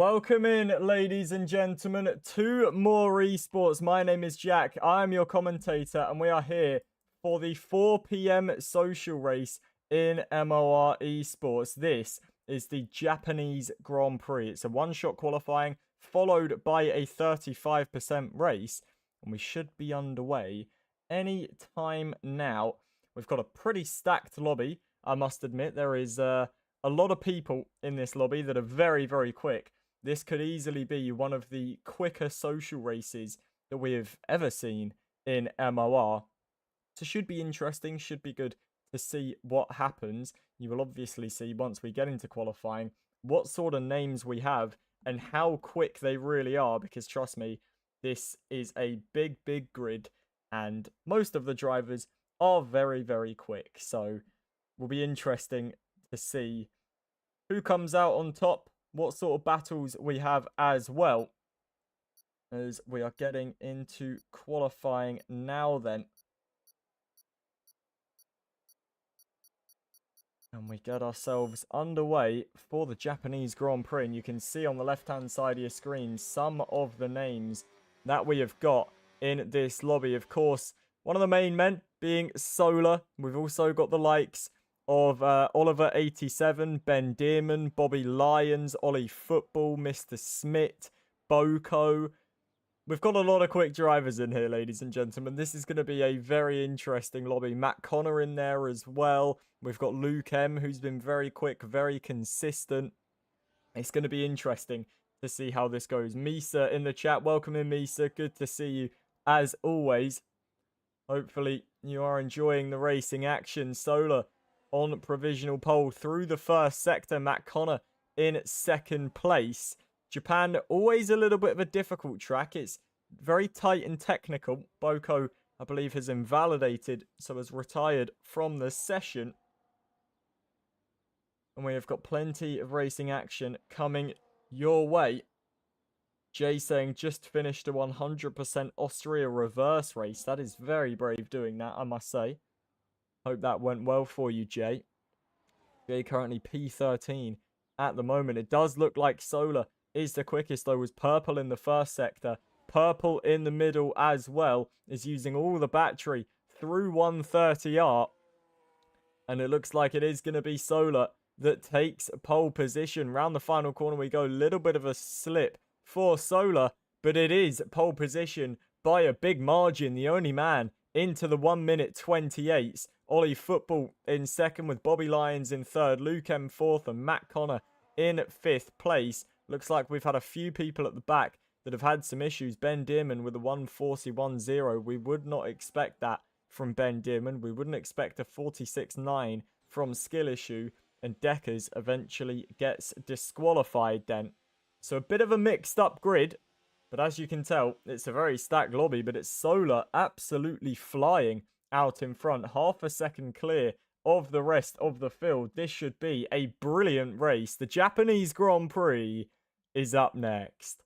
Welcome in, ladies and gentlemen, to more esports. My name is Jack. I am your commentator, and we are here for the 4 p.m. social race in MOR esports. This is the Japanese Grand Prix. It's a one-shot qualifying followed by a 35% race, and we should be underway any time now. We've got a pretty stacked lobby, I must admit. There is a lot of people in this lobby that are very, very quick. This could easily be one of the quicker social races that we have ever seen in MOR. So should be interesting, should be good to see what happens. You will obviously see once we get into qualifying what sort of names we have and how quick they really are, because trust me, this is a big, big grid and most of the drivers are very, very quick. So will be interesting to see who comes out on top, what sort of battles we have as well, as we are getting into qualifying now then. And we get ourselves underway for the Japanese Grand Prix. And you can see on the left-hand side of your screen some of the names that we have got in this lobby. Of course, one of the main men being Solar. We've also got the likes of Oliver 87, Ben Dearman, Bobby Lyons, Ollie Football, Mr. Smith, Boko. We've got a lot of quick drivers in here, ladies and gentlemen. This is going to be a very interesting lobby. Matt Connor in there as well. We've got Luke M, who's been very quick, very consistent. It's going to be interesting to see how this goes. Misa in the chat. Welcome in, Misa. Good to see you as always. Hopefully you are enjoying the racing action. Solar on provisional pole through the first sector. Matt Connor in second place. Japan, always a little bit of a difficult track. It's very tight and technical. Boko, I believe, has invalidated, so has retired from the session. And we have got plenty of racing action coming your way. Jay saying, just finished a 100% Austria reverse race. That is very brave doing that, I must say. Hope that went well for you, Jay. Jay currently P13 at the moment. It does look like Solar is the quickest, though. Was Purple in the first sector. Purple in the middle as well. Is using all the battery through 130R. And it looks like it is going to be Solar that takes pole position. Round the final corner we go. Little bit of a slip for Solar, but it is pole position by a big margin. The only man into the 1 minute 28s. Ollie Football in second with Bobby Lyons in third. Luke M fourth and Matt Connor in fifth place. Looks like we've had a few people at the back that have had some issues. Ben Dearman with a 141.0. We would not expect that from Ben Dearman. We wouldn't expect a 46.9 from Skill Issue. And Deckers eventually gets disqualified then. So a bit of a mixed up grid. But as you can tell, it's a very stacked lobby. But it's Solar absolutely flying out in front. Half a second clear of the rest of the field. This should be a brilliant race. The Japanese Grand Prix is up next.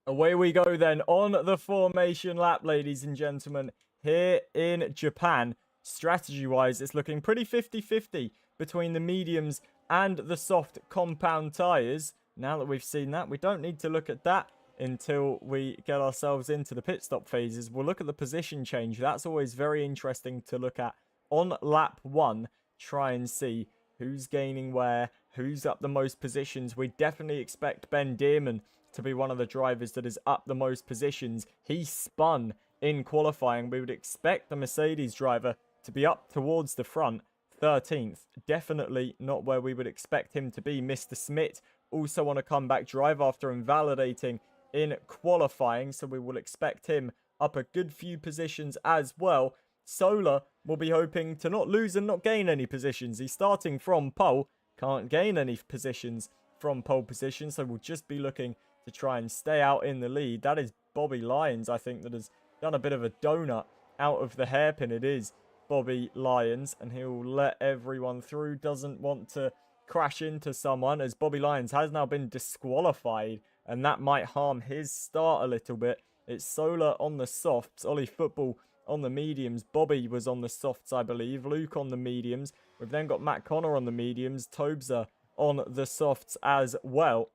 Away we go then on the formation lap, ladies and gentlemen, here in Japan. Strategy-wise, it's looking pretty 50-50 between the mediums and the soft compound tyres. Now that we've seen that, we don't need to look at that until we get ourselves into the pit stop phases. We'll look at the position change. That's always very interesting to look at on lap 1. Try and see who's gaining where, who's up the most positions. We definitely expect Ben Dearman to be one of the drivers that is up the most positions. He spun in qualifying. We would expect the Mercedes driver to be up towards the front, 13th. Definitely not where we would expect him to be. Mr. Smith also on a comeback drive after invalidating in qualifying, so we will expect him up a good few positions as well. Solar will be hoping to not lose and not gain any positions. He's starting from pole, can't gain any positions from pole position, so we'll just be looking to try and stay out in the lead. That is Bobby Lyons, I think, that has done a bit of a donut out of the hairpin. It is Bobby Lyons, and he'll let everyone through. Doesn't want to crash into someone, as Bobby Lyons has now been disqualified, and that might harm his start a little bit. It's Solar on the softs, Ollie Football on the mediums. Bobby was on the softs, I believe. Luke on the mediums. We've then got Matt Connor on the mediums. Tobza on the softs as well.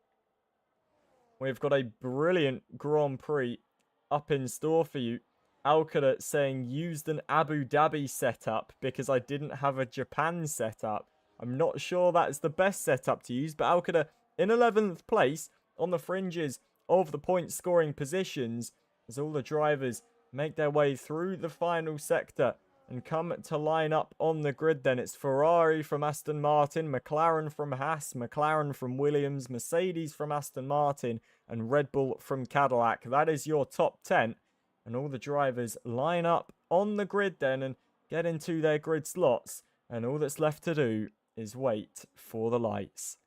We've got a brilliant Grand Prix up in store for you. Alcada saying used an Abu Dhabi setup because I didn't have a Japan setup. I'm not sure that's the best setup to use, but Alcada in 11th place on the fringes of the point scoring positions as all the drivers make their way through the final sector and come to line up on the grid. Then it's Ferrari from Aston Martin, McLaren from Haas, McLaren from Williams, Mercedes from Aston Martin, and Red Bull from Cadillac. That is your top 10. And all the drivers line up on the grid then and get into their grid slots. And all that's left to do is wait for the lights.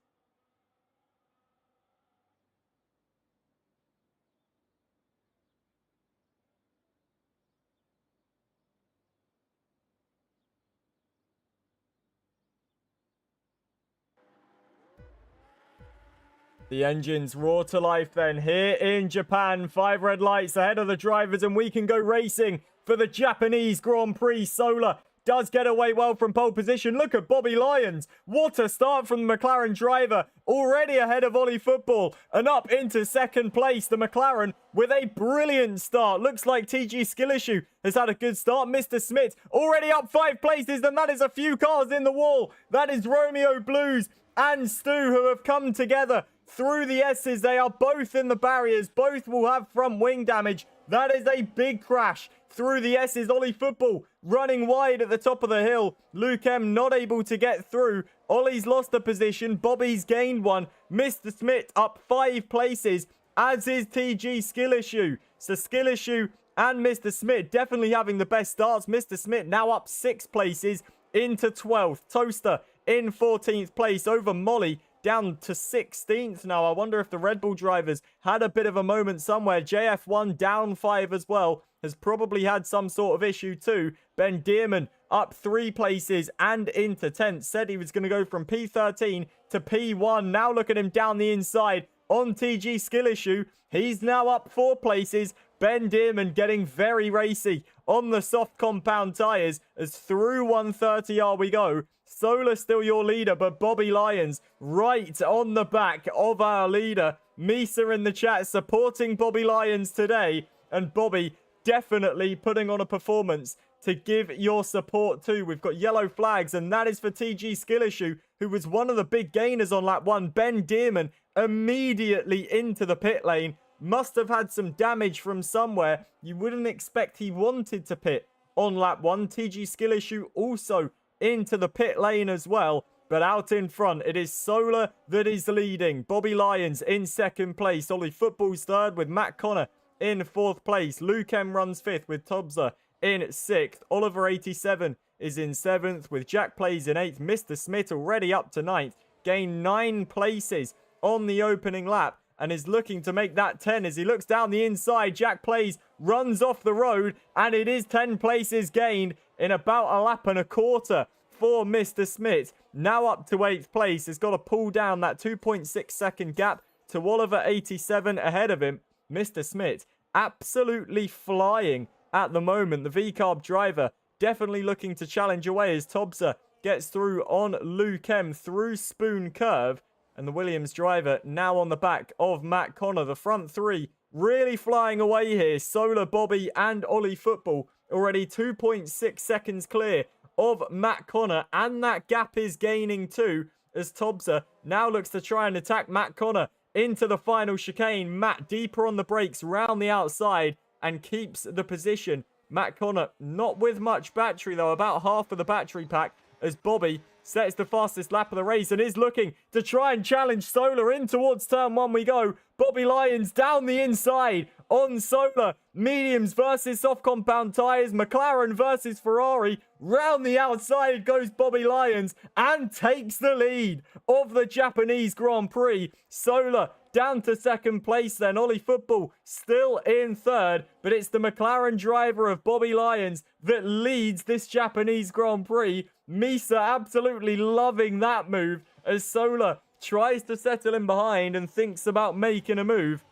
The engines roar to life then here in Japan. 5 red lights ahead of the drivers and we can go racing for the Japanese Grand Prix. Solar does get away well from pole position. Look at Bobby Lyons. What a start from the McLaren driver. Already ahead of Ollie Football and up into second place. The McLaren with a brilliant start. Looks like TG Skillissue has had a good start. Mr. Smith already up 5 places, and that is a few cars in the wall. That is Romeo Blues and Stu who have come together through the S's. They are both in the barriers. Both will have front wing damage. That is a big crash through the S's. Ollie Football running wide at the top of the hill. Luke M not able to get through. Ollie's lost a position. Bobby's gained one. Mr. Smith up 5 places, as is TG Skillissue. So Skillissue and Mr. Smith definitely having the best starts. Mr. Smith now up 6 places into 12th. Toaster in 14th place over Molly, down to 16th now. I wonder if the Red Bull drivers had a bit of a moment somewhere. JF1 down 5 as well. Has probably had some sort of issue too. Ben Dearman up 3 places and into 10th. Said he was going to go from P13 to P1. Now look at him down the inside on TG Skillissue. He's now up 4 places. Ben Dearman getting very racy on the soft compound tyres as through 130R we go. Solar still your leader, but Bobby Lyons right on the back of our leader. Misa in the chat supporting Bobby Lyons today. And Bobby definitely putting on a performance to give your support to. We've got yellow flags, and that is for TG Skillissue, who was one of the big gainers on lap 1. Ben Dearman immediately into the pit lane. Must have had some damage from somewhere. You wouldn't expect he wanted to pit on lap 1. TG Skillissue also into the pit lane as well, but out in front it is Solar that is leading. Bobby Lyons in 2nd place. Ollie Football's 3rd with Matt Connor in 4th place. Luke M runs 5th with Tobza in 6th. Oliver 87 is in 7th with Jack Plays in 8th. Mr. Smith already up to 9th, gained 9 places on the opening lap and is looking to make that 10 as he looks down the inside. Jack Plays runs off the road and it is 10 places gained in about a lap and a quarter for Mr. Smith. Now up to 8th place. Has got to pull down that 2.6 second gap to Oliver 87 ahead of him. Mr. Smith absolutely flying at the moment. The V-Carb driver definitely looking to challenge away as Tobza gets through on Luke M through Spoon Curve. And the Williams driver now on the back of Matt Connor. The front three really flying away here. Solar, Bobby and Ollie Football already 2.6 seconds clear of Matt Connor. And that gap is gaining too as Tobza now looks to try and attack Matt Connor into the final chicane. Matt deeper on the brakes round the outside and keeps the position. Matt Connor not with much battery though, about half of the battery pack as Bobby sets the fastest lap of the race and is looking to try and challenge Solar in towards turn one we go. Bobby Lyons down the inside on Solar. Mediums versus soft compound tyres. McLaren versus Ferrari. Round the outside goes Bobby Lyons and takes the lead of the Japanese Grand Prix. Solar down to second place then. Ollie Football still in third, but it's the McLaren driver of Bobby Lyons that leads this Japanese Grand Prix. Misa absolutely loving that move as Solar tries to settle in behind and thinks about making a move.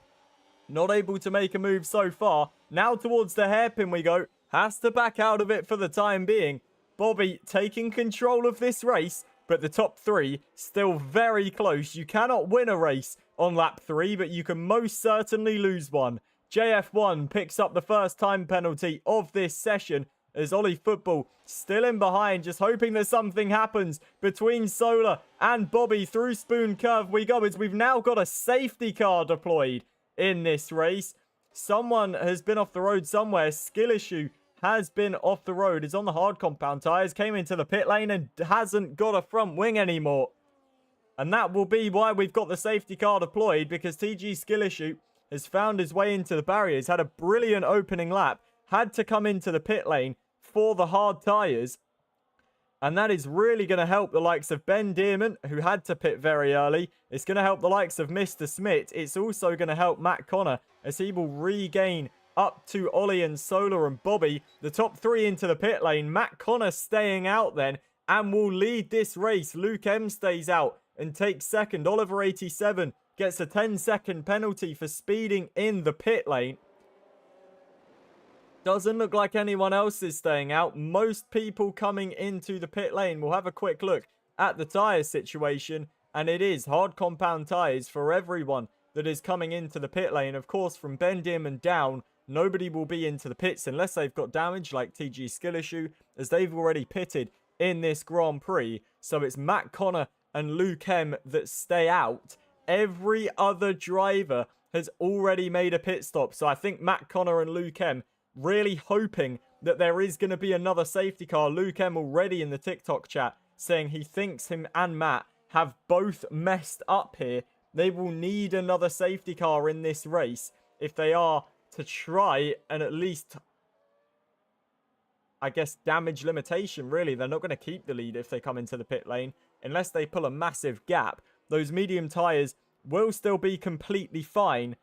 Not able to make a move so far. Now towards the hairpin we go. Has to back out of it for the time being. Bobby taking control of this race, but the top three still very close. You cannot win a race on lap 3, but you can most certainly lose one. JF1 picks up the first time penalty of this session as Ollie Football still in behind, just hoping that something happens between Solar and Bobby. Through Spoon Curve we go as we've now got a safety car deployed in this race. Someone has been off the road somewhere. Skill issue has been off the road. Is on the hard compound tyres. Came into the pit lane and hasn't got a front wing anymore. And that will be why we've got the safety car deployed, because TG Skill issue has found his way into the barriers. Had a brilliant opening lap. Had to come into the pit lane for the hard tyres. And that is really going to help the likes of Ben Dearman, who had to pit very early. It's going to help the likes of Mr. Smith. It's also going to help Matt Connor as he will regain up to Ollie and Solar and Bobby. The top three into the pit lane. Matt Connor staying out then and will lead this race. Luke M stays out and takes second. Oliver 87 gets a 10-second penalty for speeding in the pit lane. Doesn't look like anyone else is staying out. Most people coming into the pit lane. We'll have a quick look at the tyre situation. And it is hard compound tyres for everyone that is coming into the pit lane. Of course, from Ben Dearman down, nobody will be into the pits unless they've got damage like TG Skill issue, as they've already pitted in this Grand Prix. So it's Matt Connor and Luke M that stay out. Every other driver has already made a pit stop. So I think Matt Connor and Luke M really hoping that there is going to be another safety car. Luke M already in the TikTok chat saying he thinks him and Matt have both messed up here. They will need another safety car in this race if they are to try and at least, I guess, damage limitation, really. They're not going to keep the lead if they come into the pit lane unless they pull a massive gap. Those medium tyres will still be completely fine,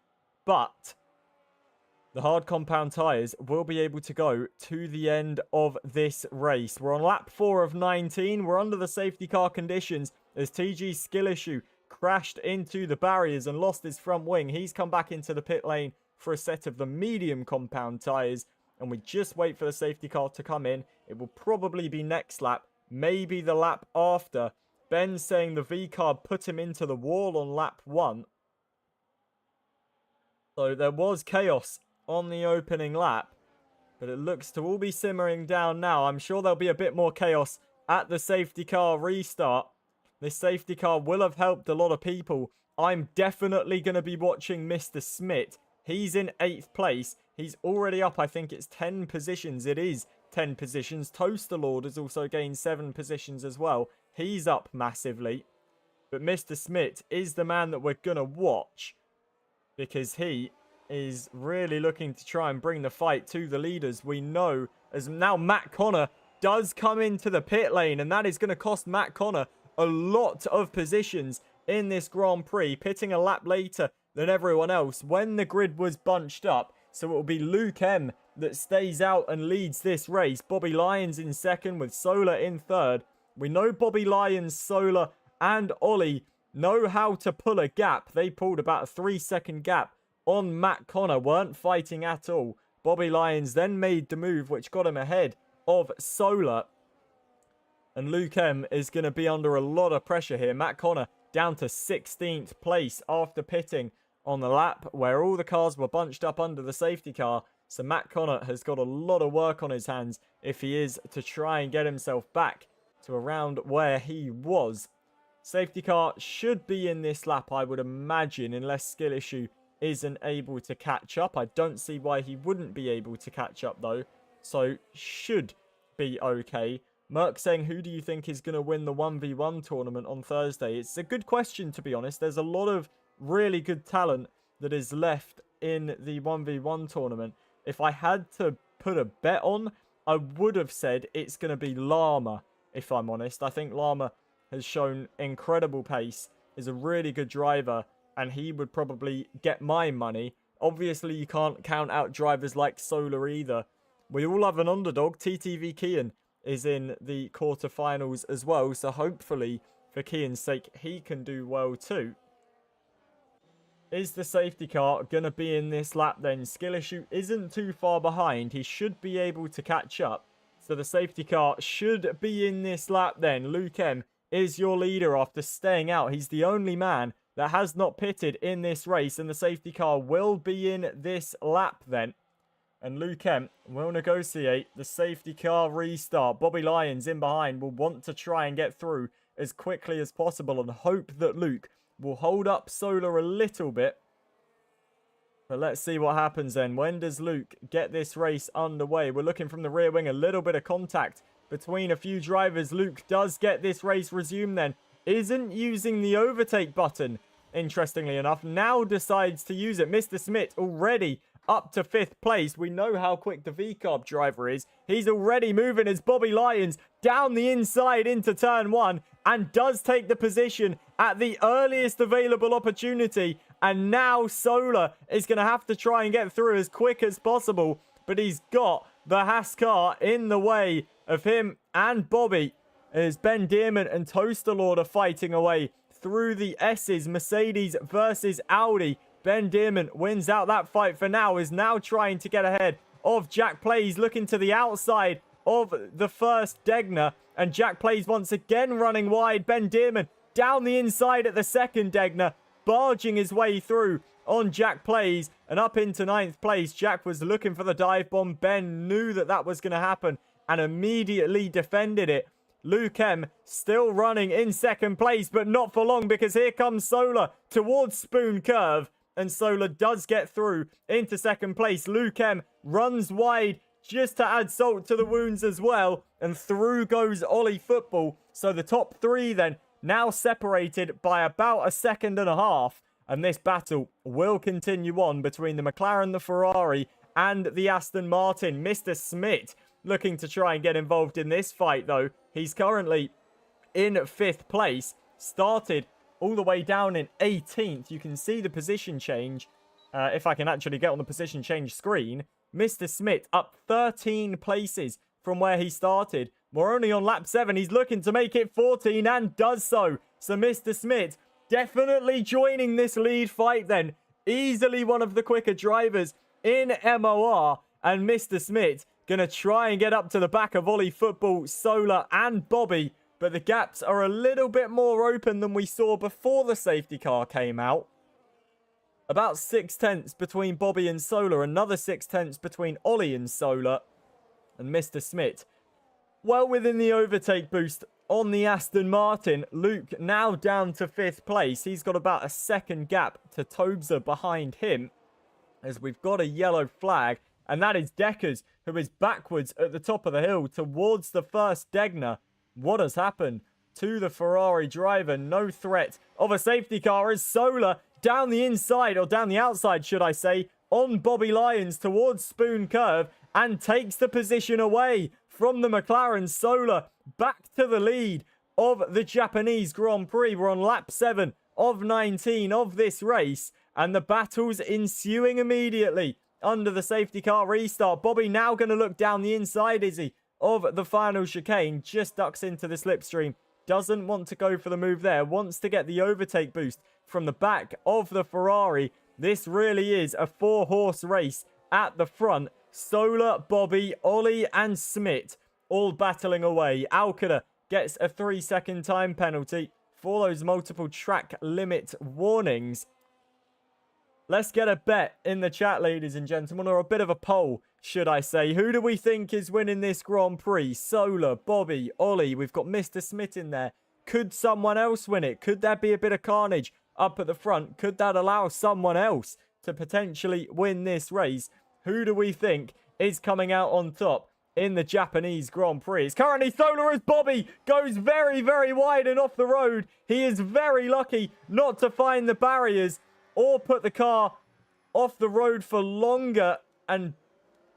but the hard compound tyres will be able to go to the end of this race. We're on lap 4 of 19. We're under the safety car conditions as TG Skill issue crashed into the barriers and lost his front wing. He's come back into the pit lane for a set of the medium compound tyres. And we just wait for the safety car to come in. It will probably be next lap, maybe the lap after. Ben saying the V-Carb put him into the wall on lap 1. So there was chaos on the opening lap, but it looks to all be simmering down now. I'm sure there'll be a bit more chaos at the safety car restart. This safety car will have helped a lot of people. I'm definitely going to be watching Mr. Smith. He's in 8th place. He's already up, I think it's 10 positions. It is 10 positions. Toaster Lord has also gained 7 positions as well. He's up massively. But Mr. Smith is the man that we're going to watch, because he is really looking to try and bring the fight to the leaders. We know as now Matt Connor does come into the pit lane, and that is going to cost Matt Connor a lot of positions in this Grand Prix, pitting a lap later than everyone else when the grid was bunched up. So it will be Luke M that stays out and leads this race. Bobby Lyons in second with Solar in third. We know Bobby Lyons, Solar and Ollie know how to pull a gap. They pulled about a 3-second gap on Matt Connor, weren't fighting at all. Bobby Lyons then made the move, which got him ahead of Solar. And Luke M is going to be under a lot of pressure here. Matt Connor down to 16th place after pitting on the lap where all the cars were bunched up under the safety car. So Matt Connor has got a lot of work on his hands if he is to try and get himself back to around where he was. Safety car should be in this lap, I would imagine, unless Skill Issue isn't able to catch up. I don't see why he wouldn't be able to catch up, though. So, should be okay. Merck saying, who do you think is going to win the 1v1 tournament on Thursday? It's a good question, to be honest. There's a lot of really good talent that is left in the 1v1 tournament. If I had to put a bet on, I would have said it's going to be Llama, if I'm honest. I think Llama has shown incredible pace, is a really good driver, and he would probably get my money. Obviously, you can't count out drivers like Solar either. We all have an underdog. TTV Kian is in the quarterfinals as well, so hopefully, for Kian's sake, he can do well too. Is the safety car going to be in this lap then? Skill Issue isn't too far behind. He should be able to catch up. So the safety car should be in this lap then. Luke M is your leader after staying out. He's the only man that has not pitted in this race, and the safety car will be in this lap then. And Luke M will negotiate the safety car restart. Bobby Lyons in behind will want to try and get through as quickly as possible and hope that Luke will hold up Solar a little bit. But let's see what happens then. When does Luke get this race underway? We're looking from the rear wing, a little bit of contact between a few drivers. Luke does get this race resumed then. Isn't using the overtake button, interestingly enough. Now decides to use it. Mr. Smith already up to 5th place. We know how quick the V-Carb driver is. He's already moving as Bobby Lyons down the inside into turn 1 and does take the position at the earliest available opportunity. And now Solar is going to have to try and get through as quick as possible. But he's got the Haas car in the way of him and Bobby as Ben Dearman and Toaster Lord are fighting away through the S's. Mercedes versus Audi. Ben Dearman wins out that fight for now, is now trying to get ahead of Jack Plays, looking to the outside of the first Degner. And Jack Plays once again running wide. Ben Dearman down the inside at the second Degner, barging his way through on Jack Plays and up into 9th place. Jack was looking for the dive bomb. Ben knew that that was going to happen and immediately defended it. Luke M still running in 2nd place, but not for long because here comes Solar towards Spoon Curve. And Solar does get through into 2nd place. Luke M runs wide just to add salt to the wounds as well. And through goes Ollie Football. So the top 3 then now separated by about 1.5 seconds. And this battle will continue on between the McLaren, the Ferrari, and the Aston Martin. Mr. Smith looking to try and get involved in this fight, though. He's currently in 5th place. Started all the way down in 18th. You can see the position change. If I can actually get on the position change screen. Mr. Smith up 13 places from where he started. We're only on lap 7. He's looking to make it 14 and does so. So Mr. Smith definitely joining this lead fight then. Easily one of the quicker drivers in MOR. And Mr. Smith going to try and get up to the back of Ollie Football, Solar and Bobby. But the gaps are a little bit more open than we saw before the safety car came out. About 6/10 between Bobby and Solar. Another 6/10 between Ollie and Solar. And Mr. Smith well within the overtake boost on the Aston Martin. Luke now down to 5th place. He's got about a 2nd gap to Tobza behind him. As we've got a yellow flag. And that is Deckers, who is backwards at the top of the hill towards the first Degner. What has happened to the Ferrari driver? No threat of a safety car as Solar down the inside, or down the outside, should I say, on Bobby Lyons towards Spoon Curve and takes the position away from the McLaren. Solar back to the lead of the Japanese Grand Prix. We're on lap 7 of 19 of this race, and the battle's ensuing immediately under the safety car restart. Bobby now going to look down the inside, is he, of the final chicane. Just ducks into the slipstream. Doesn't want to go for the move there. Wants to get the overtake boost from the back of the Ferrari. This really is a 4-horse race at the front. Solar, Bobby, Ollie and Smith all battling away. Alcada gets a 3-second time penalty for those multiple track limit warnings. Let's get a bet in the chat, ladies and gentlemen, or a bit of a poll, should I say. Who do we think is winning this Grand Prix? Solar, Bobby, Ollie. We've got Mr. Smith in there. Could someone else win it? Could there be a bit of carnage up at the front? Could that allow someone else to potentially win this race? Who do we think is coming out on top in the Japanese Grand Prix? It's currently Solar as Bobby goes very, very wide and off the road. He is very lucky not to find the barriers or put the car off the road for longer and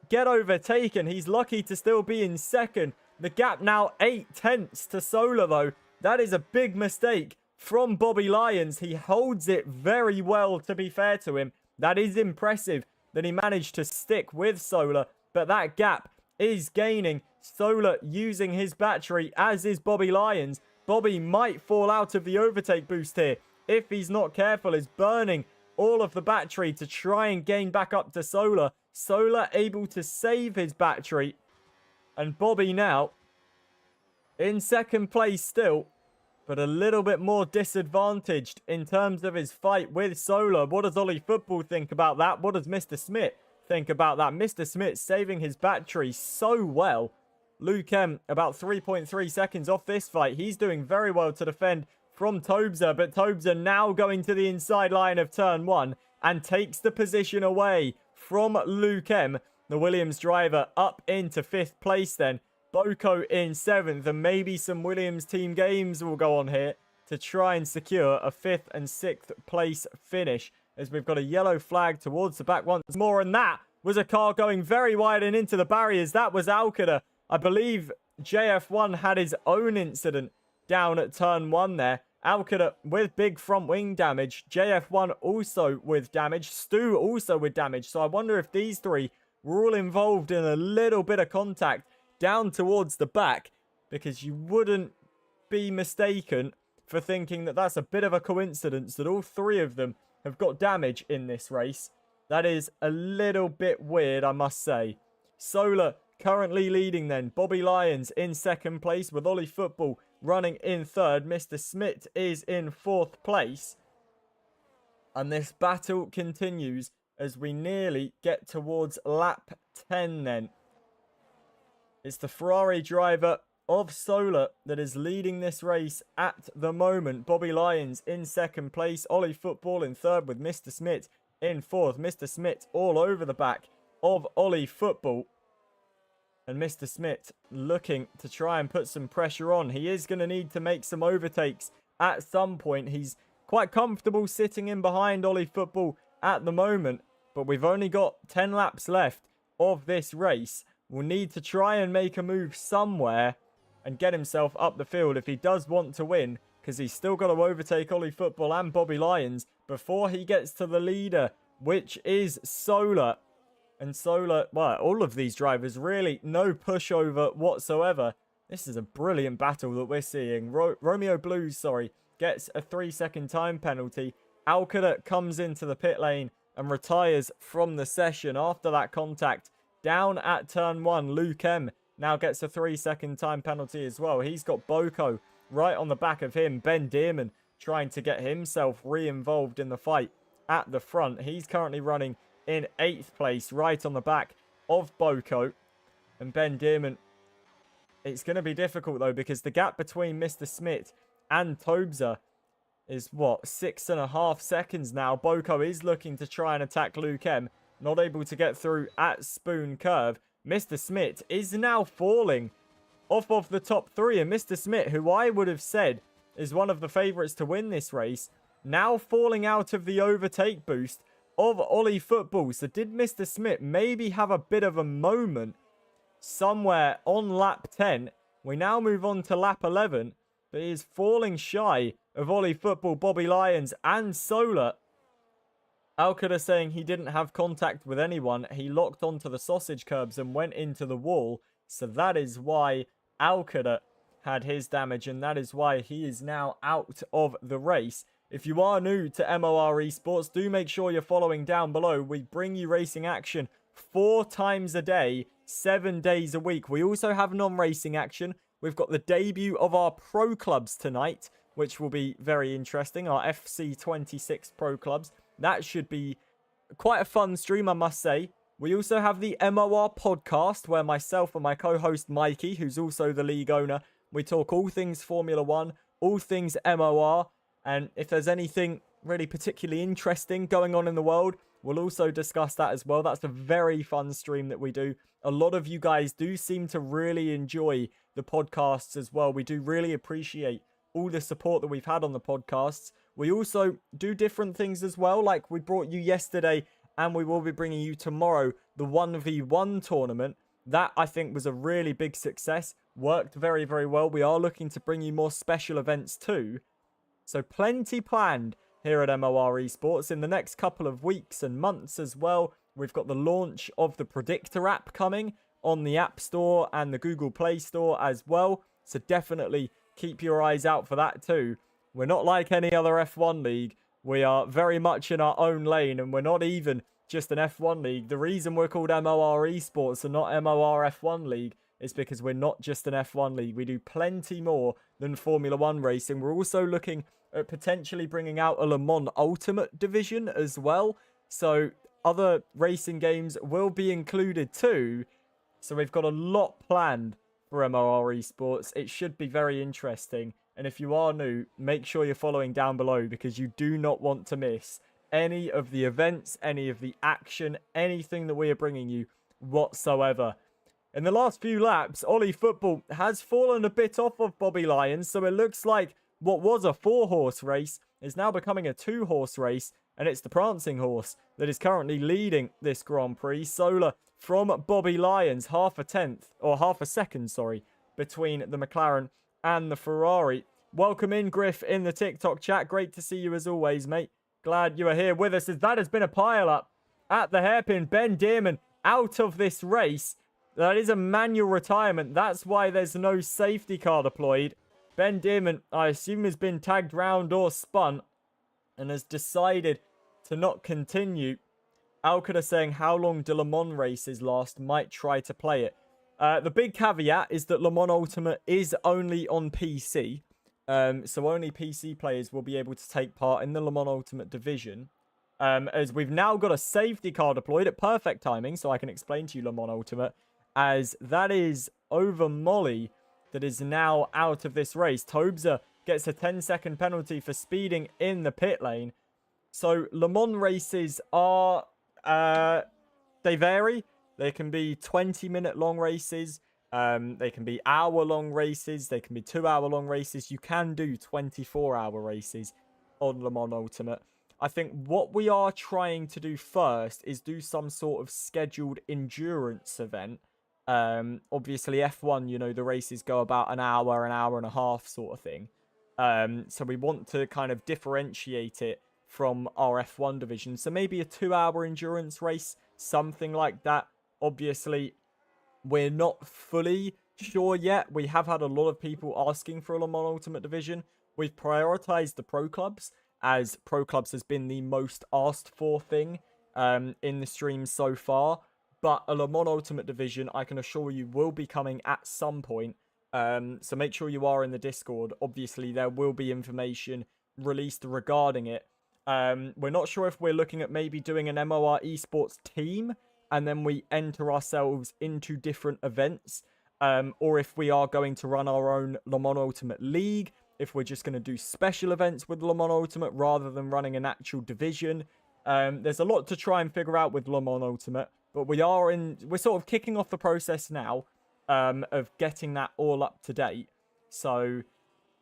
get overtaken. He's lucky to still be in second. The gap now 8 tenths to Solar, though. That is a big mistake from Bobby Lyons. He holds it very well, to be fair to him. That is impressive that he managed to stick with Solar, but that gap is gaining. Solar using his battery, as is Bobby Lyons. Bobby might fall out of the overtake boost here if he's not careful, is burning all of the battery to try and gain back up to Solar. Solar able to save his battery. And Bobby now in second place still, but a little bit more disadvantaged in terms of his fight with Solar. What does Ollie Football think about that? What does Mr. Smith think about that? Mr. Smith saving his battery so well. Luke M about 3.3 seconds off this fight. He's doing very well to defend from Tobza, but Tobza now going to the inside line of turn 1 and takes the position away from Luke M, the Williams driver, up into 5th place then. Boko in 7th, and maybe some Williams team games will go on here to try and secure a 5th and 6th place finish, as we've got a yellow flag towards the back once more, and that was a car going very wide and into the barriers. That was Alcada. I believe JF1 had his own incident down at turn 1 there. Alcada with big front wing damage. JF1 also with damage. Stu also with damage. So I wonder if these three were all involved in a little bit of contact down towards the back, because you wouldn't be mistaken for thinking that that's a bit of a coincidence that all three of them have got damage in this race. That is a little bit weird, I must say. Solar currently leading then. Bobby Lyons in second place with Ollie Football running in third. Mr. Smith is in 4th place. And this battle continues as we nearly get towards lap 10 then. It's the Ferrari driver of Solar that is leading this race at the moment. Bobby Lyons in second place. Ollie Football in third with Mr. Smith in 4th. Mr. Smith all over the back of Ollie Football. And Mr. Smith looking to try and put some pressure on. He is going to need to make some overtakes at some point. He's quite comfortable sitting in behind Ollie Football at the moment. But we've only got 10 laps left of this race. Will need to try and make a move somewhere and get himself up the field if he does want to win, because he's still got to overtake Ollie Football and Bobby Lyons before he gets to the leader, which is Solar. And Solar, well, all of these drivers really no pushover whatsoever. This is a brilliant battle that we're seeing. Romeo Blues, gets a 3-second time penalty. Alcada comes into the pit lane and retires from the session after that contact. Down at turn 1, Luke M now gets a 3-second time penalty as well. He's got Boko right on the back of him. Ben Dearman trying to get himself re-involved in the fight at the front. He's currently running in 8th place, right on the back of Boko. And Ben Dearman, it's going to be difficult though, because the gap between Mr. Smith and Tobza is, what, 6.5 seconds now. Boko is looking to try and attack Luke M. Not able to get through at Spoon Curve. Mr. Smith is now falling off of the top 3. And Mr. Smith, who I would have said is one of the favourites to win this race, now falling out of the overtake boost of Ollie Football. So did Mr. Smith maybe have a bit of a moment somewhere on lap 10? We now move on to lap 11. But he is falling shy of Ollie Football, Bobby Lyons and Solar. Alcada saying he didn't have contact with anyone. He locked onto the sausage curbs and went into the wall. So that is why Alcada had his damage, and that is why he is now out of the race. If you are new to MOR Esports, do make sure you're following down below. We bring you racing action 4 times a day, 7 days a week. We also have non-racing action. We've got the debut of our pro clubs tonight, which will be very interesting. Our FC26 pro clubs. That should be quite a fun stream, I must say. We also have the MOR podcast, where myself and my co-host Mikey, who's also the league owner, we talk all things Formula 1, all things MOR. And if there's anything really particularly interesting going on in the world, we'll also discuss that as well. That's a very fun stream that we do. A lot of you guys do seem to really enjoy the podcasts as well. We do really appreciate all the support that we've had on the podcasts. We also do different things as well. Like we brought you yesterday, and we will be bringing you tomorrow, the 1v1 tournament. That, I think, was a really big success. Worked very, very well. We are looking to bring you more special events too. So plenty planned here at MOR Esports in the next couple of weeks and months as well. We've got the launch of the Predictor app coming on the App Store and the Google Play Store as well. So definitely keep your eyes out for that too. We're not like any other F1 league. We are very much in our own lane, and we're not even just an F1 league. The reason we're called MOR Esports and not MOR F1 League is because we're not just an F1 league. We do plenty more than Formula 1 racing. We're also looking at potentially bringing out a Le Mans Ultimate division as well. So other racing games will be included too. So we've got a lot planned for MOR Esports. It should be very interesting. And if you are new, make sure you're following down below, because you do not want to miss any of the events, any of the action, anything that we are bringing you whatsoever. In the last few laps, Ollie Football has fallen a bit off of Bobby Lyons, so it looks like what was a 4-horse race is now becoming a 2-horse race, and it's the Prancing Horse that is currently leading this Grand Prix. Solar from Bobby Lyons, half a second, between the McLaren and the Ferrari. Welcome in, Griff, in the TikTok chat. Great to see you as always, mate. Glad you are here with us, as that has been a pile-up at the hairpin. Ben Dearman out of this race. That is a manual retirement. That's why there's no safety car deployed. Ben Dearman, I assume, has been tagged round or spun and has decided to not continue. Alcada saying, how long do Le Mans races last? Might try to play it. The big caveat is that Le Mans Ultimate is only on PC. So only PC players will be able to take part in the Le Mans Ultimate division. As we've now got a safety car deployed at perfect timing, so I can explain to you Le Mans Ultimate, as that is over Molly that is now out of this race. Tobza gets a 10-second penalty for speeding in the pit lane. So Le Mans races are, they vary. They can be 20-minute long races. They can be hour-long races. They can be 2-hour-long races. You can do 24-hour races on Le Mans Ultimate. I think what we are trying to do first is do some sort of scheduled endurance event. Obviously F1, you know, the races go about an hour and a half sort of thing. So we want to kind of differentiate it from our F1 division. So maybe a 2-hour endurance race, something like that. Obviously, we're not fully sure yet. We have had a lot of people asking for a Le Mans Ultimate division. We've prioritized the pro clubs, as pro clubs has been the most asked for thing in the stream so far. But a Le Mans Ultimate division, I can assure you, will be coming at some point. So make sure you are in the Discord. Obviously, there will be information released regarding it. We're not sure if we're looking at maybe doing an MOR esports team, and then we enter ourselves into different events. Or if we are going to run our own Le Mans Ultimate League, if we're just going to do special events with Le Mans Ultimate rather than running an actual division. There's a lot to try and figure out with Le Mans Ultimate, but we're sort of kicking off the process now of getting that all up to date. So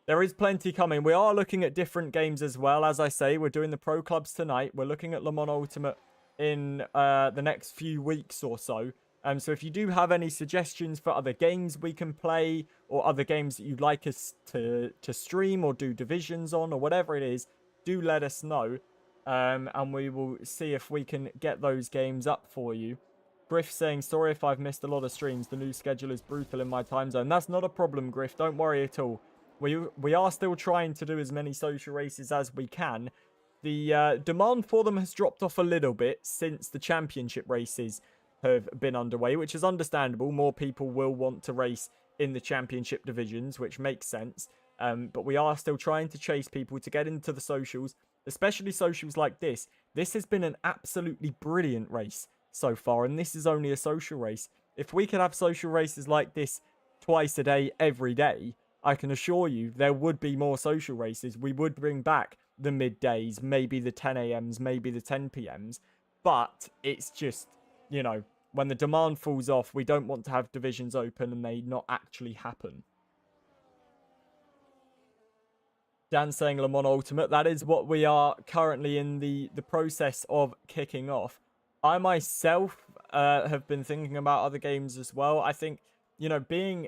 there is plenty coming. We are looking at different games as well. As I say, we're doing the pro clubs tonight. We're looking at Le Mans Ultimate in the next few weeks or so. So if you do have any suggestions for other games we can play, or other games that you'd like us to stream or do divisions on, or whatever it is, do let us know. And we will see if we can get those games up for you. Griff saying, sorry if I've missed a lot of streams. The new schedule is brutal in my time zone. That's not a problem, Griff. Don't worry at all. We are still trying to do as many social races as we can. The demand for them has dropped off a little bit since the championship races have been underway, which is understandable. More people will want to race in the championship divisions, which makes sense. But we are still trying to chase people to get into the socials, especially socials like this. This has been an absolutely brilliant race so far, and this is only a social race. If we could have social races like this twice a day, every day, I can assure you there would be more social races. We would bring back the middays, maybe the 10 a.m.s, maybe the 10 p.m.s. But it's just, you know, when the demand falls off, we don't want to have divisions open and they not actually happen. Dan saying Le Mans Ultimate. That is what we are currently in the process of kicking off. I myself have been thinking about other games as well. I think, you know, being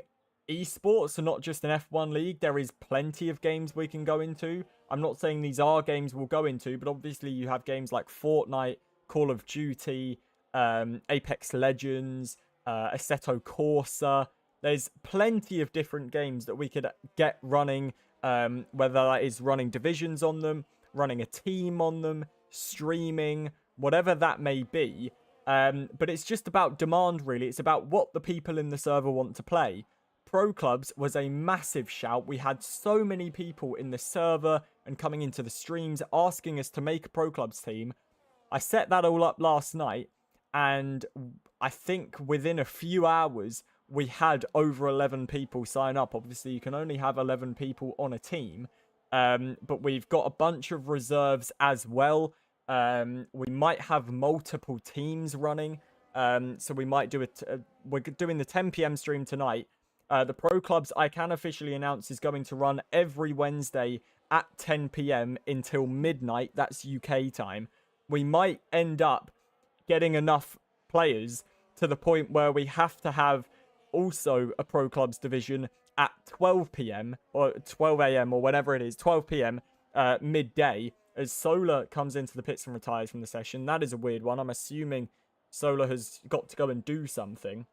esports and not just an F1 league, there is plenty of games we can go into. I'm not saying these are games we'll go into, but obviously you have games like Fortnite, Call of Duty, Apex Legends, Assetto Corsa. There's plenty of different games that we could get running, whether that is running divisions on them, running a team on them, streaming, whatever that may be. But it's just about demand, really. It's about what the people in the server want to play. Pro Clubs was a massive shout. We had so many people in the server and coming into the streams asking us to make a Pro Clubs team. I set that all up last night, and I think within a few hours, we had over 11 people sign up. Obviously, you can only have 11 people on a team, but we've got a bunch of reserves as well. We might have multiple teams running, so we might do it. We're doing the 10 p.m. stream tonight. The Pro Clubs, I can officially announce, is going to run every Wednesday at 10 p.m. until midnight. That's UK time. We might end up getting enough players to the point where we have to have also a Pro Clubs division at 12 p.m. or 12 a.m. or whenever it is, 12 p.m. Midday, as Solar comes into the pits and retires from the session. That is a weird one. I'm assuming Solar has got to go and do something.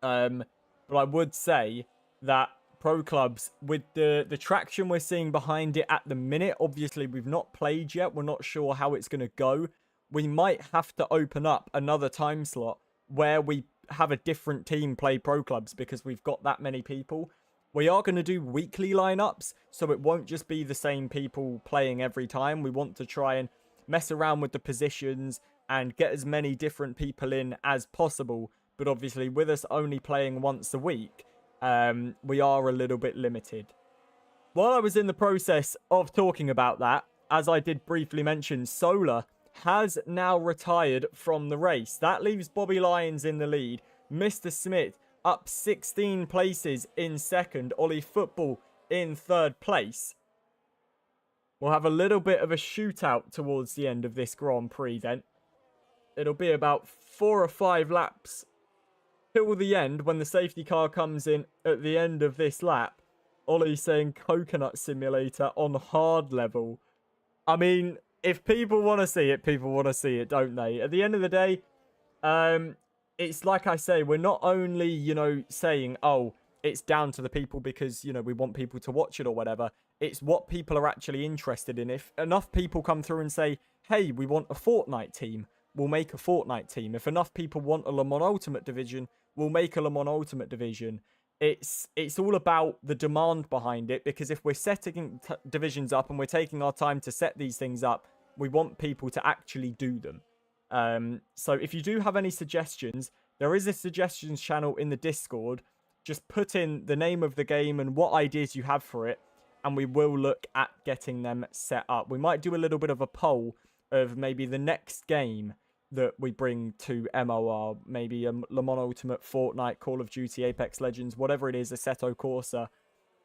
But I would say that Pro Clubs, with the traction we're seeing behind it at the minute, obviously we've not played yet. We're not sure how it's going to go. We might have to open up another time slot where we have a different team play Pro Clubs because we've got that many people. We are going to do weekly lineups, so it won't just be the same people playing every time. We want to try and mess around with the positions and get as many different people in as possible. But obviously, with us only playing once a week, we are a little bit limited. While I was in the process of talking about that, as I did briefly mention, Solar has now retired from the race. That leaves Bobby Lyons in the lead. Mr. Smith up 16 places in second. Ollie Football in third place. We'll have a little bit of a shootout towards the end of this Grand Prix then. It'll be about 4 or 5 laps till the end when the safety car comes in at the end of this lap. Ollie saying Coconut Simulator on hard level. I mean, if people want to see it, people want to see it, don't they? At the end of the day, it's like I say, we're not only, you know, saying, oh, it's down to the people because, you know, we want people to watch it or whatever. It's what people are actually interested in. If enough people come through and say, hey, we want a Fortnite team, we'll make a Fortnite team. If enough people want a Le Mans Ultimate division, we'll make a Le Mans Ultimate division. It's all about the demand behind it, because if we're setting divisions up and we're taking our time to set these things up, we want people to actually do them. So if you do have any suggestions, there is a suggestions channel in the Discord. Just put in the name of the game and what ideas you have for it, and we will look at getting them set up. We might do a little bit of a poll of maybe the next game that we bring to MOR, maybe Le Mans Ultimate, Fortnite, Call of Duty, Apex Legends, whatever it is, Assetto Corsa,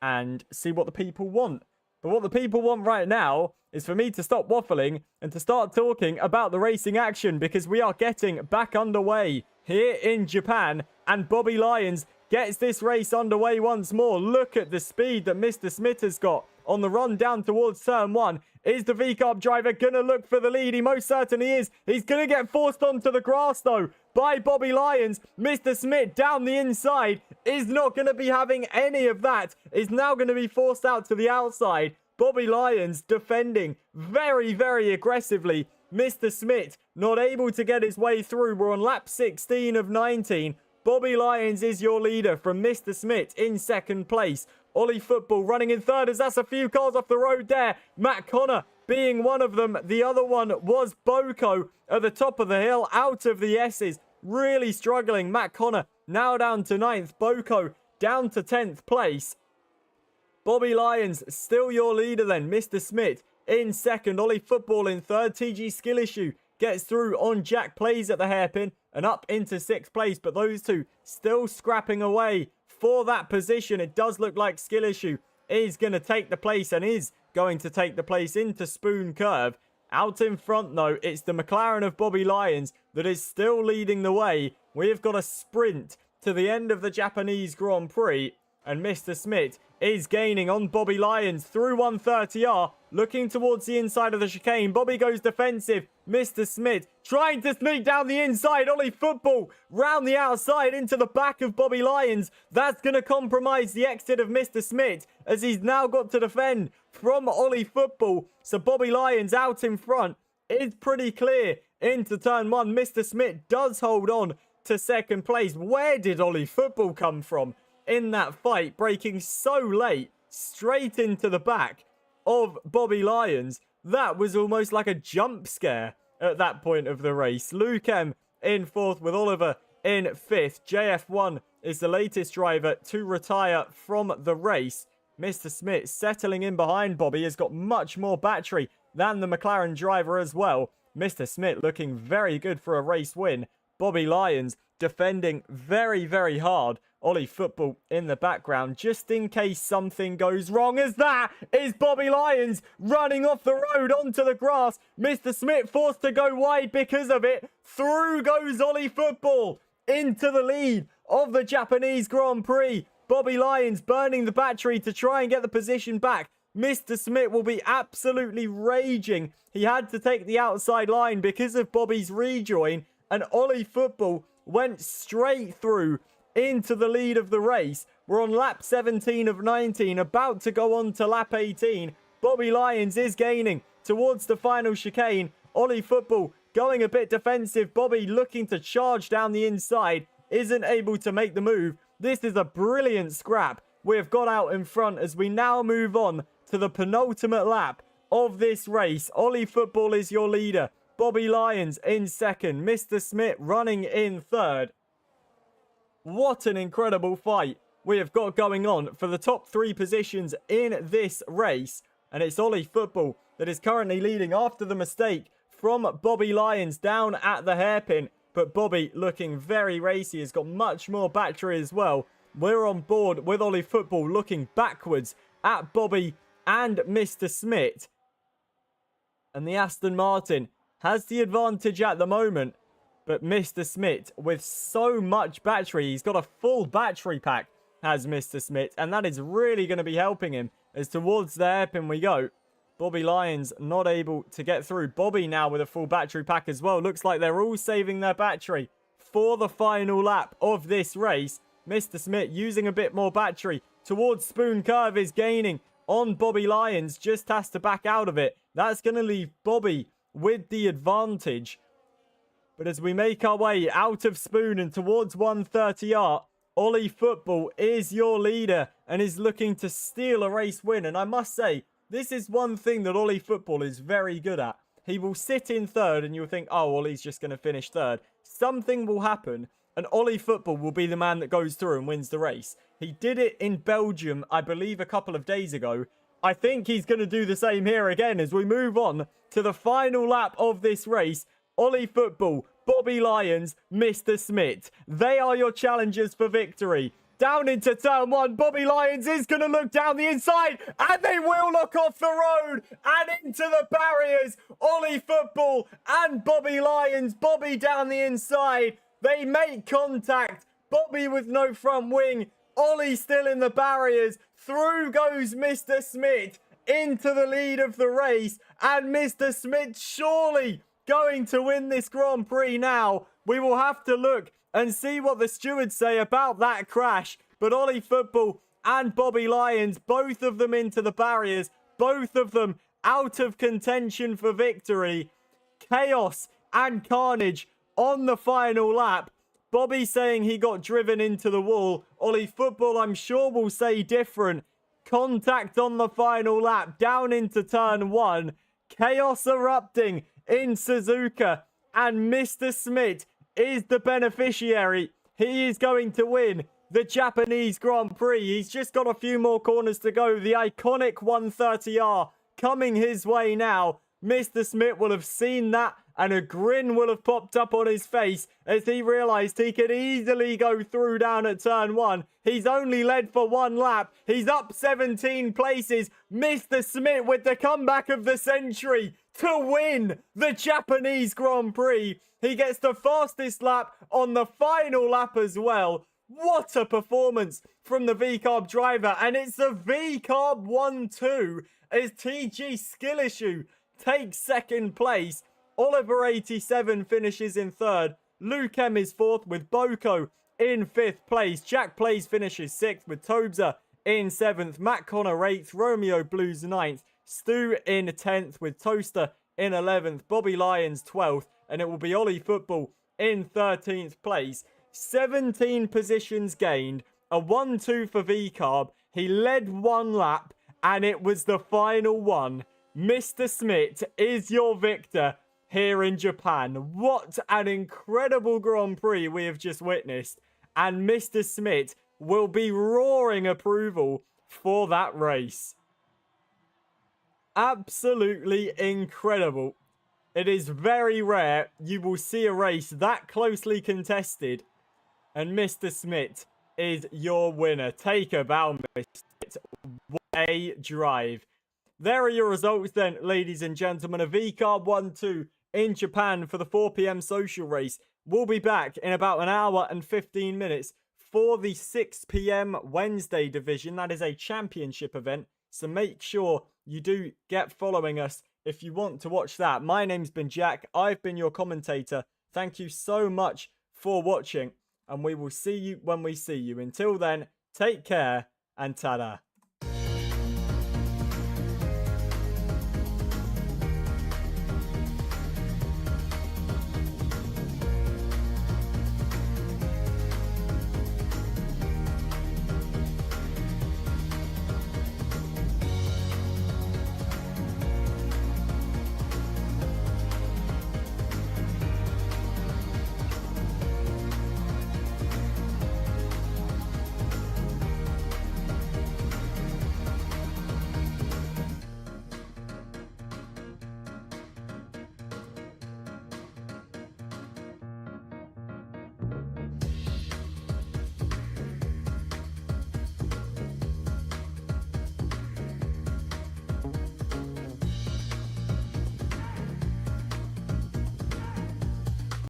and see what the people want. But what the people want right now is for me to stop waffling and to start talking about the racing action, because we are getting back underway here in Japan, and Bobby Lyons gets this race underway once more. Look at the speed that Mr. Smith has got. on the run down towards turn 1. Is the V-Carb driver going to look for the lead? He most certainly is. He's going to get forced onto the grass, though, by Bobby Lyons. Mr. Smith down the inside is not going to be having any of that. Is now going to be forced out to the outside. Bobby Lyons defending very, very aggressively. Mr. Smith not able to get his way through. We're on lap 16 of 19. Bobby Lyons is your leader from Mr. Smith in second place. Ollie Football running in third as that's a few cars off the road there. Matt Connor being one of them. The other one was Boko at the top of the hill, out of the S's. Really struggling. Matt Connor now down to 9th. Boko down to 10th place. Bobby Lyons still your leader then. Mr. Smith in second. Ollie Football in third. TG Skill Issue gets through on Jack Plays at the hairpin and up into 6th place. But those two still scrapping away for that position. It does look like Skill Issue is going to take the place and is going to take the place into Spoon Curve. Out in front, though, it's the McLaren of Bobby Lyons that is still leading the way. We've got a sprint to the end of the Japanese Grand Prix. And Mr. Smith is gaining on Bobby Lyons through 130R. Looking towards the inside of the chicane. Bobby goes defensive. Mr. Smith trying to sneak down the inside. Ollie Football round the outside into the back of Bobby Lyons. That's going to compromise the exit of Mr. Smith as he's now got to defend from Ollie Football. So Bobby Lyons out in front is pretty clear into turn 1. Mr. Smith does hold on to second place. Where did Ollie Football come from in that fight? Braking so late straight into the back of Bobby Lyons. That was almost like a jump scare at that point of the race. Luke M in 4th with Oliver in 5th. JF1 is the latest driver to retire from the race. Mr. Smith settling in behind Bobby has got much more battery than the McLaren driver as well. Mr. Smith looking very good for a race win. Bobby Lyons defending very, very hard. Ollie Football in the background just in case something goes wrong, as that is Bobby Lyons running off the road onto the grass. Mr. Smith forced to go wide because of it. Through goes Ollie Football into the lead of the Japanese Grand Prix. Bobby Lyons burning the battery to try and get the position back. Mr. Smith will be absolutely raging. He had to take the outside line because of Bobby's rejoin, and Ollie Football went straight through into the lead of the race. We're on lap 17 of 19, about to go on to lap 18. Bobby Lyons is gaining towards the final chicane. Ollie Football going a bit defensive. Bobby looking to charge down the inside, isn't able to make the move. This is a brilliant scrap we've got out in front as we now move on to the penultimate lap of this race. Ollie Football is your leader. Bobby Lyons in second. Mr. Smith running in third. What an incredible fight we have got going on for the top 3 positions in this race. And it's Ollie Football that is currently leading after the mistake from Bobby Lyons down at the hairpin. But Bobby looking very racy, has got much more battery as well. We're on board with Ollie Football looking backwards at Bobby and Mr. Smith. And the Aston Martin has the advantage at the moment. But Mr. Smith, with so much battery, he's got a full battery pack, has Mr. Smith. And that is really going to be helping him as towards the hairpin we go. Bobby Lyons not able to get through. Bobby now with a full battery pack as well. Looks like they're all saving their battery for the final lap of this race. Mr. Smith using a bit more battery towards Spoon Curve is gaining on Bobby Lyons. Just has to back out of it. That's going to leave Bobby with the advantage. But as we make our way out of Spoon and towards 130R, Ollie Football is your leader and is looking to steal a race win. And I must say, this is one thing that Ollie Football is very good at. He will sit in third and you'll think, oh, Ollie's just going to finish third. Something will happen and Ollie Football will be the man that goes through and wins the race. He did it in Belgium, I believe, a couple of days ago. I think he's going to do the same here again as we move on to the final lap of this race. Ollie Football, Bobby Lyons, Mr. Smith. They are your challengers for victory. Down into turn 1, Bobby Lyons is going to look down the inside and they will look off the road and into the barriers. Ollie Football and Bobby Lyons. Bobby down the inside. They make contact. Bobby with no front wing. Ollie still in the barriers. Through goes Mr. Smith into the lead of the race. And Mr. Smith surely going to win this Grand Prix now. We will have to look and see what the stewards say about that crash. But Ollie Football and Bobby Lyons, both of them into the barriers, both of them out of contention for victory. Chaos and carnage on the final lap. Bobby saying he got driven into the wall. Ollie Football, I'm sure, will say different. Contact on the final lap, down into turn 1. Chaos erupting in Suzuka. And Mr. Smith is the beneficiary. He is going to win the Japanese Grand Prix. He's just got a few more corners to go. The iconic 130R coming his way now. Mr. Smith will have seen that, and a grin will have popped up on his face as he realised he could easily go through down at turn 1. He's only led for 1 lap. He's up 17 places. Mr. Smith with the comeback of the century to win the Japanese Grand Prix. He gets the fastest lap on the final lap as well. What a performance from the V-Carb driver. And it's a V-Carb 1-2 as TG Skillishu takes 2nd place. Oliver 87 finishes in 3rd. Luke M is 4th with Boko in 5th place. Jack Plays finishes 6th with Tobza in 7th. Matt Connor 8th. Romeo Blues 9th. Stu in 10th with Toaster in 11th. Bobby Lyons 12th. And it will be Ollie Football in 13th place. 17 positions gained. A 1-2 for V-Carb. He led 1 lap. And it was the final one. Mr. Smith is your victor here in Japan. What an incredible Grand Prix we have just witnessed. And Mr. Smith will be roaring approval for that race. Absolutely incredible. It is very rare you will see a race that closely contested. And Mr. Smith is your winner. Take a bow, Mr. Smith. What a drive. There are your results then, ladies and gentlemen. A V-Carb 1-2 in Japan for the 4 p.m. social race. We'll be back in about an hour and 15 minutes for the 6 p.m. Wednesday division. That is a championship event. So make sure you do get following us if you want to watch that. My name's been Jack. I've been your commentator. Thank you so much for watching. And we will see you when we see you. Until then, take care and ta-da.